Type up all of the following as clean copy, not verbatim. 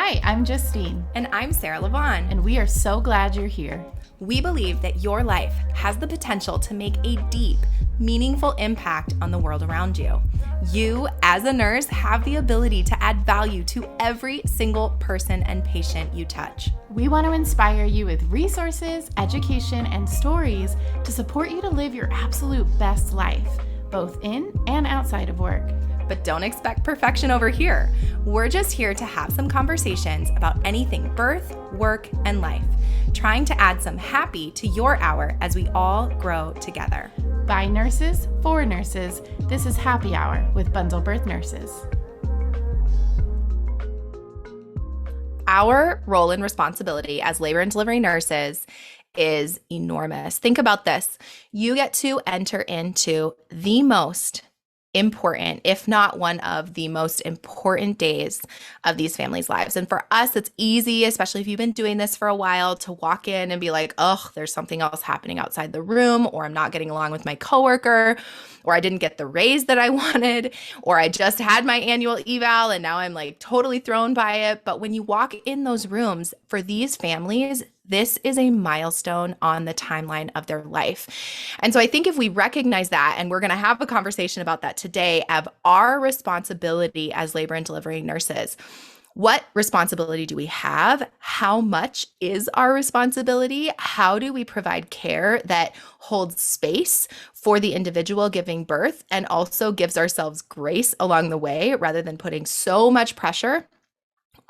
Hi, I'm Justine, And I'm Sarah Levon. and we are so glad you're here. We believe that your life has the potential to make a deep, meaningful impact on the world around you. You, as a nurse, have the ability to add value to every single person and patient you touch. We want to inspire you with resources, education, and stories to support you to live your absolute best life, both in and outside of work. But don't expect perfection over here. We're just here to have some conversations about anything birth, work, and life, trying to add some happy to your hour as we all grow together. By nurses, for nurses, this is Happy Hour with Bundle Birth Nurses. Our role and responsibility as labor and delivery nurses is enormous. Think about this. You get to enter into the most important, if not one of the most important days of these families' lives. And for us, it's easy, especially if you've been doing this for a while, to walk in and be like, oh, there's something else happening outside the room, or I'm not getting along with my coworker, or I didn't get the raise that I wanted, or I just had my annual eval and now I'm like totally thrown by it. But when you walk in those rooms, for these families, this is a milestone on the timeline of their life. And so I think if we recognize that, and we're going to have a conversation about that today, of our responsibility as labor and delivery nurses. What responsibility do we have? How much is our responsibility? How do we provide care that holds space for the individual giving birth and also gives ourselves grace along the way rather than putting so much pressure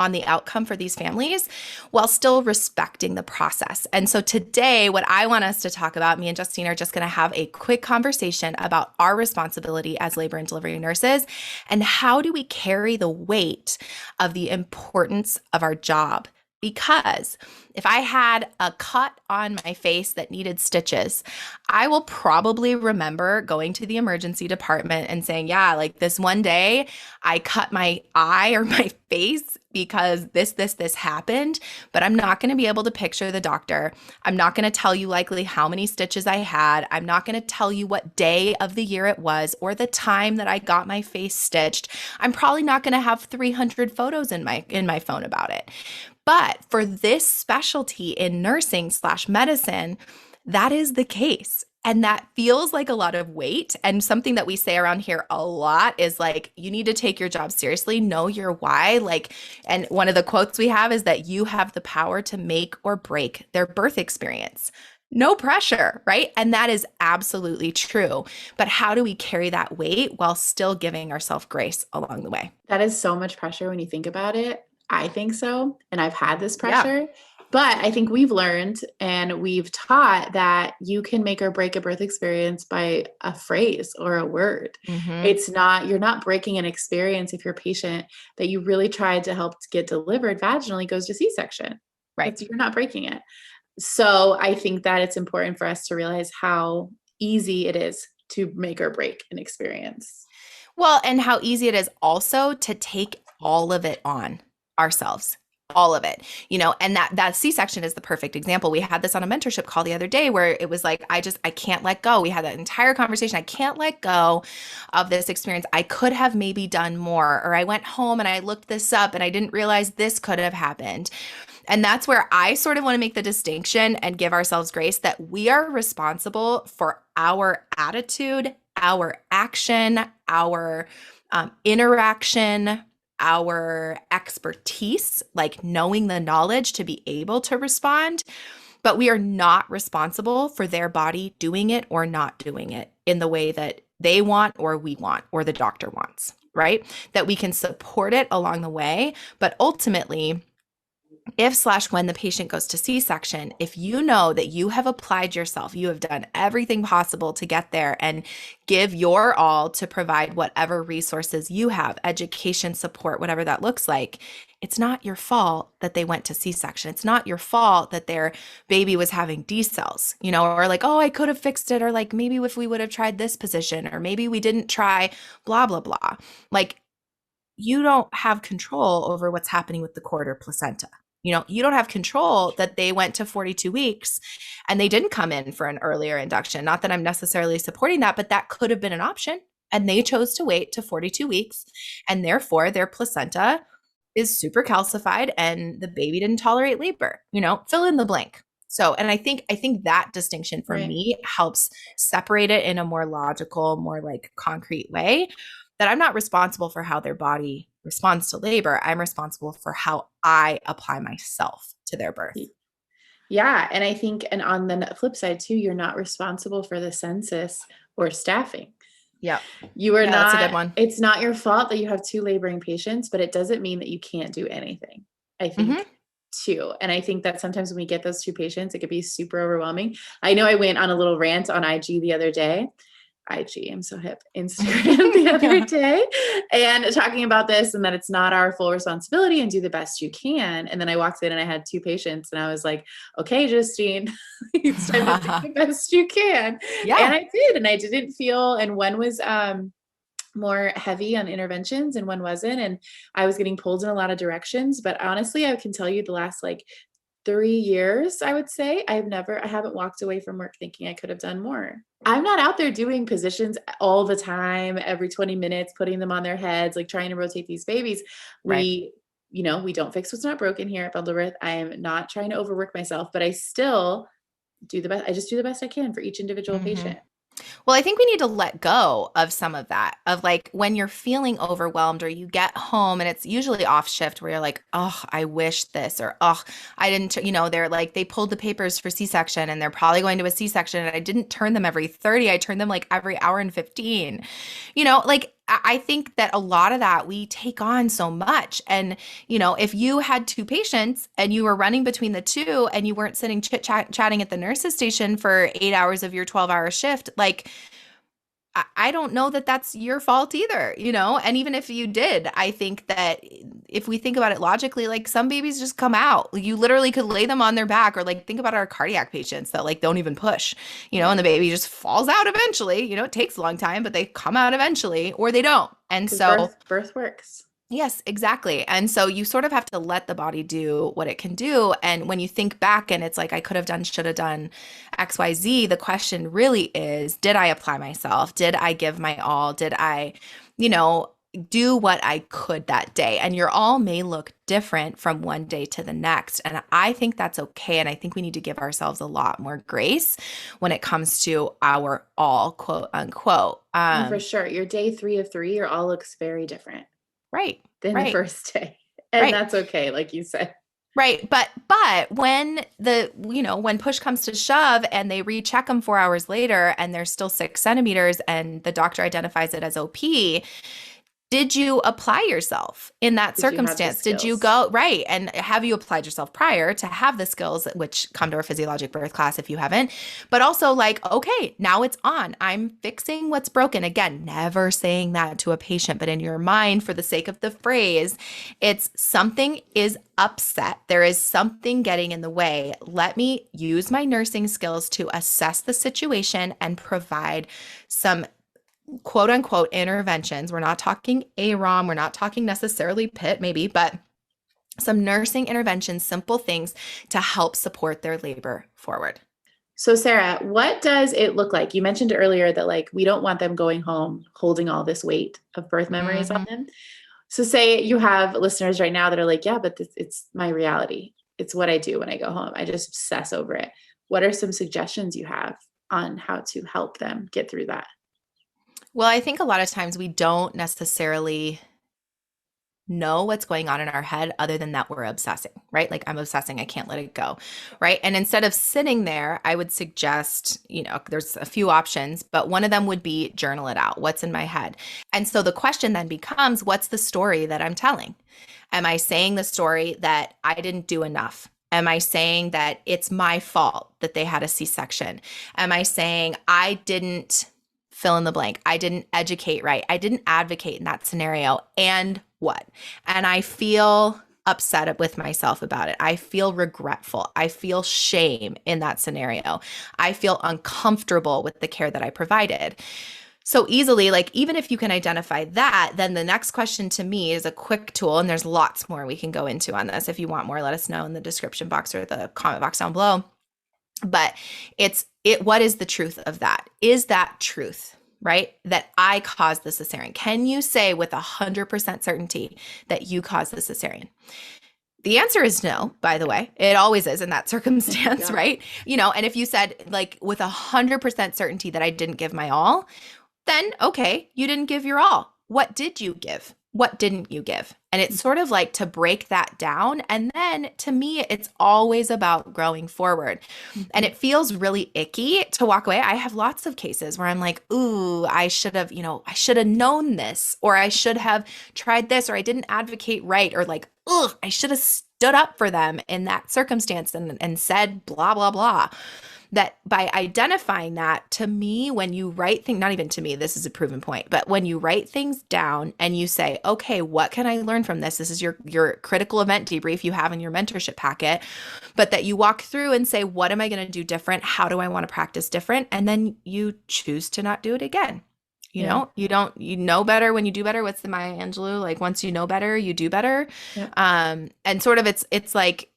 on the outcome for these families while still respecting the process? And so today, what I want us to talk about, me and Justine are just going to have a quick conversation about our responsibility as labor and delivery nurses and how do we carry the weight of the importance of our job. Because if I had a cut on my face that needed stitches, I will probably remember going to the emergency department and saying, yeah, like this one day I cut my eye or my face because this happened, but I'm not going to be able to picture the doctor. I'm not going to tell you likely how many stitches I had. I'm not going to tell you what day of the year it was or the time that I got my face stitched. I'm probably not going to have 300 photos in my phone about it. But for this specialty in nursing/medicine, that is the case. And that feels like a lot of weight. And something that we say around here a lot is like, you need to take your job seriously, know your why. And one of the quotes we have is that you have the power to make or break their birth experience. No pressure, right? And that is absolutely true. But how do we carry that weight while still giving ourselves grace along the way? That is so much pressure when you think about it. I think so. And I've had this Yeah. pressure. But I think we've learned and we've taught that you can make or break a birth experience by a phrase or a word. You're not breaking an experience if your patient that you really tried to help to get delivered vaginally goes to C-section. Right. You're not breaking it. So I think that it's important for us to realize how easy it is to make or break an experience. Well, and how easy it is also to take all of it on ourselves, all of it, and that C-section is the perfect example. We had this on a mentorship call the other day where it was like, I can't let go. We had that entire conversation. I can't let go of this experience. I could have maybe done more, or I went home and I looked this up and I didn't realize this could have happened. And that's where I sort of want to make the distinction and give ourselves grace that we are responsible for our attitude, our action, our interaction, our expertise, like knowing the knowledge to be able to respond, but we are not responsible for their body doing it or not doing it in the way that they want or we want or the doctor wants, right? That we can support it along the way, but ultimately, if/when the patient goes to C-section, if you know that you have applied yourself, you have done everything possible to get there and give your all to provide whatever resources you have, education, support, whatever that looks like, it's not your fault that they went to C-section. It's not your fault that their baby was having D-cells, or like, oh, I could have fixed it, or like, maybe if we would have tried this position, or maybe we didn't try blah, blah, blah. Like, you don't have control over what's happening with the cord or placenta. You don't have control that they went to 42 weeks and they didn't come in for an earlier induction. Not that I'm necessarily supporting that, but that could have been an option. And they chose to wait to 42 weeks. And therefore, their placenta is super calcified and the baby didn't tolerate labor, fill in the blank. So, and I think that distinction for me helps separate it in a more logical, more like concrete way, that I'm not responsible for how their body responds to labor. I'm responsible for how I apply myself to their birth. Yeah. And I think, and on the flip side too, you're not responsible for the census or staffing. Yeah. You are not, that's a good one. It's not your fault that you have 2 laboring patients, but it doesn't mean that you can't do anything, I think, too. And I think that sometimes when we get those 2 patients, it could be super overwhelming. I know I went on a little rant on IG the other day. IG, I'm so hip, Instagram the other day, and talking about this and that it's not our full responsibility and do the best you can. And then I walked in and I had 2 patients and I was like, okay, Justine, it's time to do the best you can. Yeah. And I did, and I didn't feel, and one was more heavy on interventions and one wasn't. And I was getting pulled in a lot of directions, but honestly, I can tell you the last 3 years, I would say, I haven't walked away from work thinking I could have done more. I'm not out there doing positions all the time, every 20 minutes, putting them on their heads, trying to rotate these babies. Right. We don't fix what's not broken here at Bundle Birth. I am not trying to overwork myself, but I still do the best. I just do the best I can for each individual patient. Well, I think we need to let go of some of that, of when you're feeling overwhelmed or you get home and it's usually off shift where you're like, oh, I wish this, or, oh, I didn't, they're they pulled the papers for C-section and they're probably going to a C-section and I didn't turn them every 30. I turned them every hour and 15, I think that a lot of that we take on so much. And, if you had 2 patients and you were running between the 2 and you weren't sitting chatting at the nurse's station for 8 hours of your 12-hour shift, I don't know that that's your fault either, and even if you did, I think that if we think about it logically, some babies just come out. You literally could lay them on their back, or think about our cardiac patients that don't even push, and the baby just falls out eventually. It takes a long time, but they come out eventually, or they don't. And so birth works. Yes, exactly. And so you sort of have to let the body do what it can do. And when you think back and it's I could have done, should have done XYZ, the question really is, did I apply myself? Did I give my all? Did I, do what I could that day? And your all may look different from one day to the next. And I think that's okay. And I think we need to give ourselves a lot more grace when it comes to our all, quote unquote. For sure. Your day 3 of 3, your all looks very different. Right. Than the first day. And that's okay, like you said. Right. But when when push comes to shove and they recheck them 4 hours later and they're still 6 centimeters and the doctor identifies it as OP, did you apply yourself in that circumstance? Did you go right? And have you applied yourself prior to have the skills, which come to our physiologic birth class if you haven't? But also okay, now it's on. I'm fixing what's broken. Again, never saying that to a patient, but in your mind, for the sake of the phrase, it's something is upset. There is something getting in the way. Let me use my nursing skills to assess the situation and provide some quote unquote interventions. We're not talking AROM. We're not talking necessarily PIT maybe, but some nursing interventions, simple things to help support their labor forward. So Sarah, what does it look like? You mentioned earlier that we don't want them going home holding all this weight of birth memories on them. So say you have listeners right now that are yeah, but it's my reality. It's what I do when I go home. I just obsess over it. What are some suggestions you have on how to help them get through that? Well, I think a lot of times we don't necessarily know what's going on in our head other than that we're obsessing, right? I'm obsessing, I can't let it go, right? And instead of sitting there, I would suggest, there's a few options, but one of them would be journal it out. What's in my head? And so the question then becomes, what's the story that I'm telling? Am I saying the story that I didn't do enough? Am I saying that it's my fault that they had a C-section? Am I saying I didn't fill in the blank? I didn't educate right. I didn't advocate in that scenario. And what? And I feel upset with myself about it. I feel regretful. I feel shame in that scenario. I feel uncomfortable with the care that I provided. So easily, even if you can identify that, then the next question to me is a quick tool. And there's lots more we can go into on this. If you want more, let us know in the description box or the comment box down below. But what is the truth of that? Is that truth? right? That I caused the cesarean? Can you say with 100% certainty that you caused the cesarean? The answer is no, by the way. It always is in that circumstance, Yeah. right? And if you said like with 100% certainty that I didn't give my all, then okay, you didn't give your all. What did you give? What didn't you give? And it's sort of like to break that down. And then to me, it's always about growing forward. And it feels really icky to walk away. I have lots of cases where I'm like, ooh, I should have known this, or I should have tried this, or I didn't advocate right, or like, ugh, I should have stood up for them in that circumstance and said blah, blah, blah. That by identifying that, to me, when you write things, not even to me, this is a proven point, but when you write things down and you say, okay, what can I learn from this? This is your critical event debrief you have in your mentorship packet, but that you walk through and say, what am I going to do different? How do I want to practice different? And then you choose to not do it again. You know better when you do better. What's the Maya Angelou? Like, once you know better, you do better. Yeah. And sort of it's like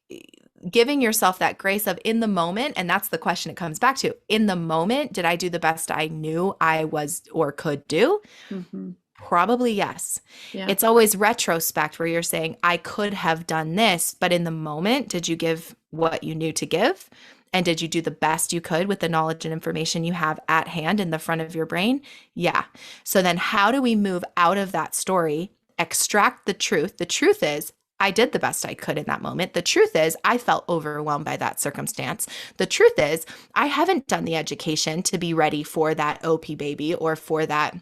giving yourself that grace of in the moment. And that's the question it comes back to. In the moment, did I do the best I knew I was or could do? Mm-hmm. Probably yes. Yeah. It's always retrospect where you're saying, I could have done this, but in the moment, did you give what you knew to give? And did you do the best you could with the knowledge and information you have at hand in the front of your brain? Yeah. So then how do we move out of that story, extract the truth? The truth is, I did the best I could in that moment. The truth is, I felt overwhelmed by that circumstance. The truth is, I haven't done the education to be ready for that OP baby or for that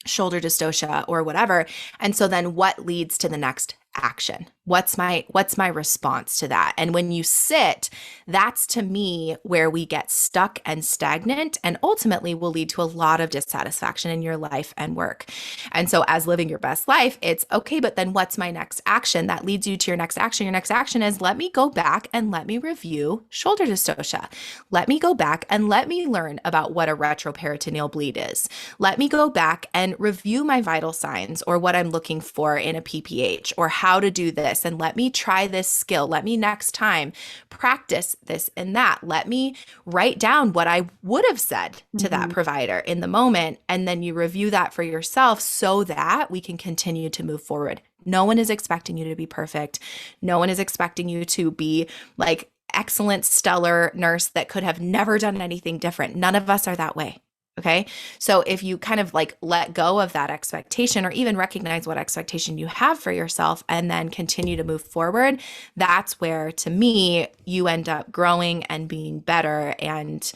shoulder dystocia or whatever. And so then what leads to the next action? What's my response to that? And when you sit, that's to me where we get stuck and stagnant, and ultimately will lead to a lot of dissatisfaction in your life and work. And so as living your best life, it's okay, but then what's my next action? That leads you to your next action. Your next action is, let me go back and let me review shoulder dystocia. Let me go back and let me learn about what a retroperitoneal bleed is. Let me go back and review my vital signs, or what I'm looking for in a PPH, or how to do this. And let me try this skill. Let me next time practice this and that. Let me write down what I would have said to that provider in the moment. And then you review that for yourself so that we can continue to move forward. No one is expecting you to be perfect. No one is expecting you to be like excellent, stellar nurse that could have never done anything different. None of us are that way. Okay. So if you kind of like let go of that expectation, or even recognize what expectation you have for yourself, and then continue to move forward, that's where, to me, you end up growing and being better and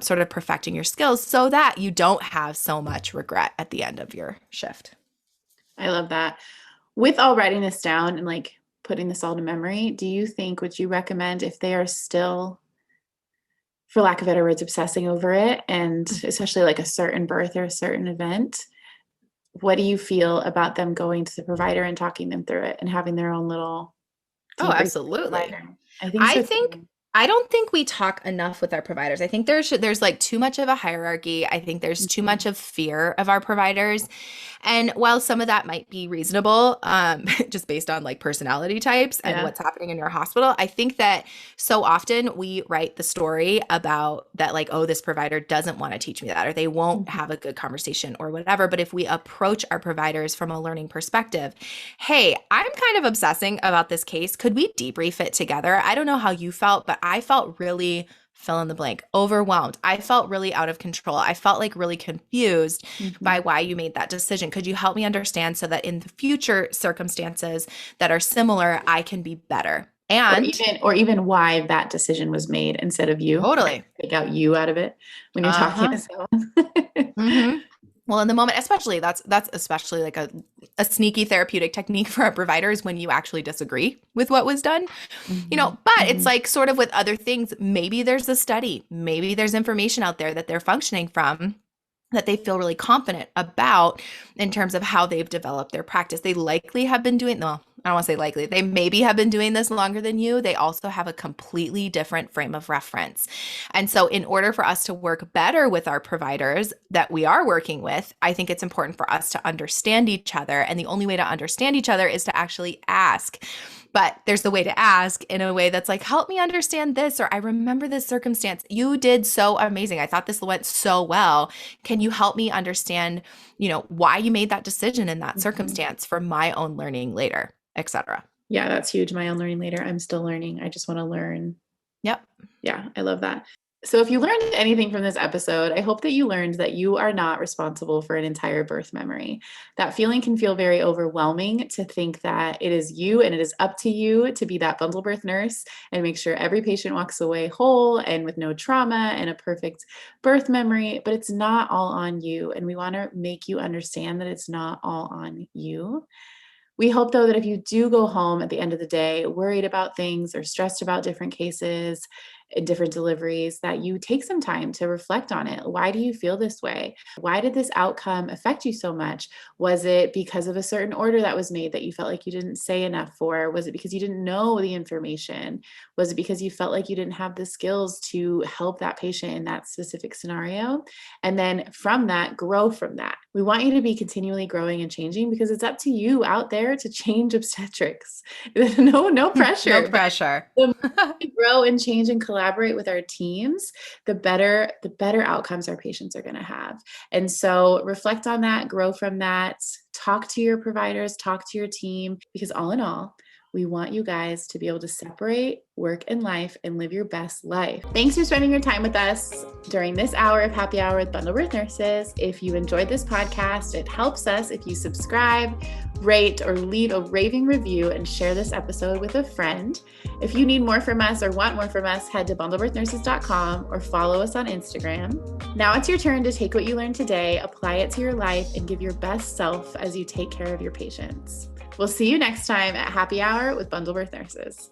sort of perfecting your skills so that you don't have so much regret at the end of your shift. I love that. With all writing this down and like putting this all to memory, would you recommend, if they are still, for lack of better words, obsessing over it, and especially like a certain birth or a certain event, what do you feel about them going to the provider and talking them through it and having their own little Oh, absolutely. I don't think we talk enough with our providers. I think there's like too much of a hierarchy. I think there's too much of fear of our providers. And while some of that might be reasonable, just based on like personality types and what's happening in your hospital, I think that so often we write the story about that, like, oh, this provider doesn't want to teach me that, or they won't have a good conversation or whatever. But if we approach our providers from a learning perspective, hey, I'm kind of obsessing about this case. Could we debrief it together? I don't know how you felt, but I felt really fill in the blank, overwhelmed. I felt really out of control. I felt like really confused by why you made that decision. Could you help me understand so that in the future circumstances that are similar, I can be better? And or even why that decision was made instead of you. Totally. Take out you out of it when you're talking to someone. Well, in the moment, especially, that's especially like a sneaky therapeutic technique for our providers when you actually disagree with what was done, but it's like sort of with other things, maybe there's a study, maybe there's information out there that they're functioning from that they feel really confident about in terms of how they've developed their practice. They likely have been doing, well, I don't want to say likely, they maybe have been doing this longer than you. They also have a completely different frame of reference. And so in order for us to work better with our providers that we are working with, I think it's important for us to understand each other. And the only way to understand each other is to actually ask. But there's the way to ask in a way that's like, help me understand this, or I remember this circumstance. You did so amazing. I thought this went so well. Can you help me understand, why you made that decision in that circumstance for my own learning later, etc. Yeah, that's huge. My own learning later. I'm still learning. I just want to learn. Yep. Yeah, I love that. So if you learned anything from this episode, I hope that you learned that you are not responsible for an entire birth memory. That feeling can feel very overwhelming to think that it is you and it is up to you to be that bundle birth nurse and make sure every patient walks away whole and with no trauma and a perfect birth memory, but it's not all on you. And we want to make you understand that it's not all on you. We hope, though, that if you do go home at the end of the day worried about things or stressed about different cases and different deliveries, that you take some time to reflect on it. Why do you feel this way? Why did this outcome affect you so much? Was it because of a certain order that was made that you felt like you didn't say enough for? Was it because you didn't know the information? Was it because you felt like you didn't have the skills to help that patient in that specific scenario? And then from that, grow from that. We want you to be continually growing and changing because it's up to you out there to change obstetrics. No pressure. No pressure. The more we grow and change and collaborate with our teams, the better outcomes our patients are going to have. And so reflect on that, grow from that, talk to your providers, talk to your team, because all in all, we want you guys to be able to separate work and life and live your best life. Thanks for spending your time with us during this hour of Happy Hour with Bundle Birth Nurses. If you enjoyed this podcast, it helps us if you subscribe, rate, or leave a raving review and share this episode with a friend. If you need more from us or want more from us, head to bundlebirthnurses.com or follow us on Instagram. Now it's your turn to take what you learned today, apply it to your life, and give your best self as you take care of your patients. We'll see you next time at Happy Hour with Bundle Birth Nurses.